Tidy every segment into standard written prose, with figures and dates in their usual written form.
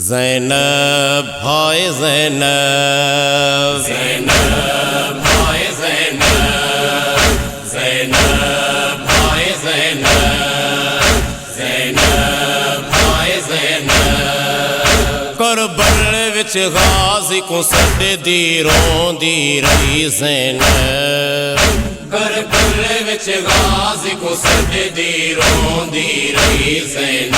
زینب ہائے زینب، زینب ہائے زینب، زینب ہائے زینب، زینب ہائے زینب۔ کربل وچ غازی کو سڈے دی روندی رہی زینب، کربل وچ غازی کو سڈے دی روندی رہی زینب،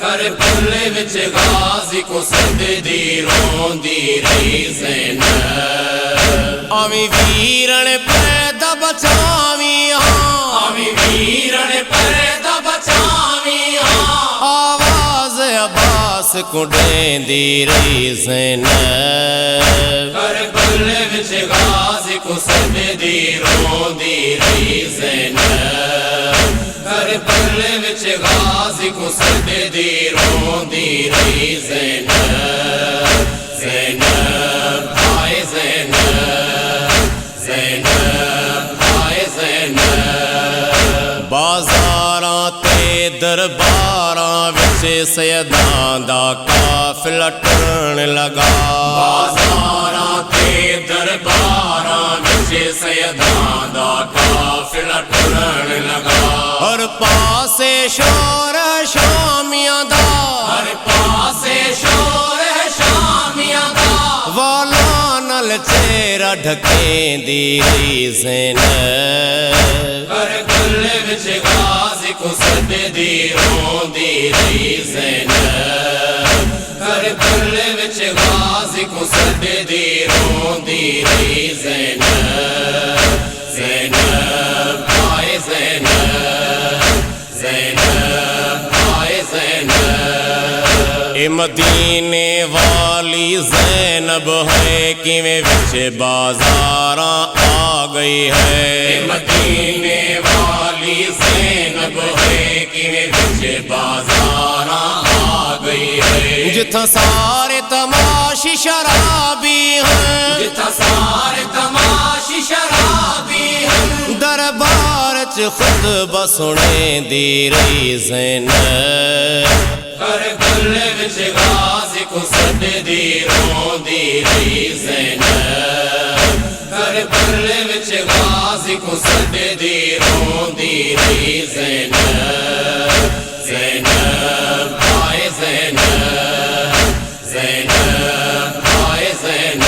کربل وچ غازی کو سڈے دی روندی رہی زینب۔ آویں ویرن پیدا بچاویں ہاں، آویں ویرن پیدا بچاویں ہاں، آواز عباس کو ڈیندی رہی زینب، کربل وچ غازی کو سڈے دی روندی رہی زینب، کربل وچ غازی کو سڈے دی روندی رہی زینب۔ زینب ہائے زینب، زینب ہائے زینب۔ بازاراں تے درباراں وچ سیداں دا قافلہ ٹرن لگا، بازاراں تے درباراں وچ سیداں دا قافلہ ٹرن لگا، ہر پاسے شور شامیاں دا، ہر پاسے شور شامیاں دا، والاں نال چہرہ ڈھکیندی رہی زینب، کربل وچ غازی کو سڈے دی روندی رہی زینب، کربل وچ غازی کو سڈے دی روندی رہی زینب۔ زینب ہائے زینب، زینب ہائے زینب۔ اے مدینے والی زینب ہے کیویں وچ بازاراں آ گئی ہے، مدینے والی زینب ہے کیویں وچ بازاراں آ گئی ہے، جتھاں سارے تماشی شرابی ہیں، جتھاں سارے تماشی شرابی ہیں، دربار چ خطبہ سنیندی رہی زینب، کربل وچ غازی کو سڈے دی روندی رہی زینب، کربل وچ غازی کو سڈے دی روندی رہی زینب۔ زینب ہائے زینب، زینب ہائے زینب۔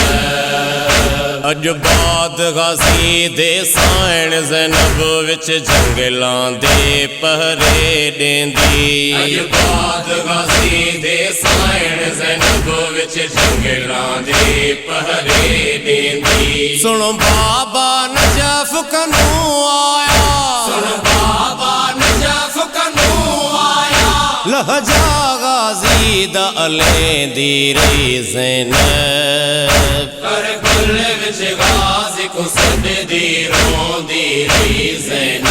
اج بعد غازی دے سائن زینب وچ جنگلاں دے پہرے ڈیندی، اج بعد غازی دے سائن زینب وچ جنگلاں دے پہرے دیندی۔ سنو بابا نجف کنوں آیا، سن بابا نجف کنوں آیا، لہجہ غازی دا علیندی رہی زینب، کربل وچ غازی کو سڈے دی روندی رہی زینب،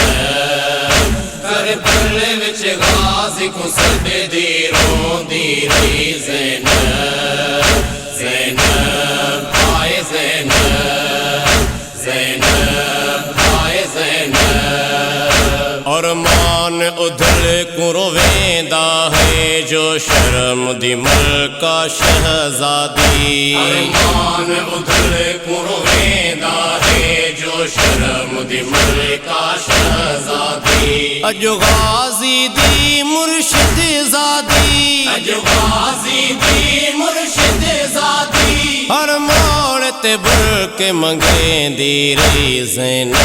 کربل وچ غازی کو سڈے دی روندی رہی زینب۔ زینب ہائے زینب، زینب ہائے زینب۔ ارمان ادھر کو رویندا ہے جو شرم دی ملکہ شہزادی، ارمان ادھر کو رویندا ہے جو شرم دی ملکہ شہزادی، اج غازی دی مرشد زادی، اج غازی دی مرشد زادی، ہر موڑ تے برکے منگیندی رہی زینب،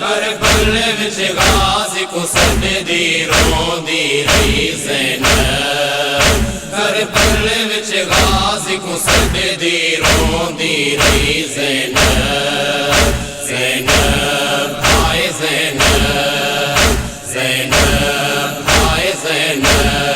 کربل وچ غازی کو سڈے دی روندی رہی زینب، کربل وچ غازی کو سڈے دی روندی رہی زینب۔ زینب ہائے زینب، زینب ہائے زینب۔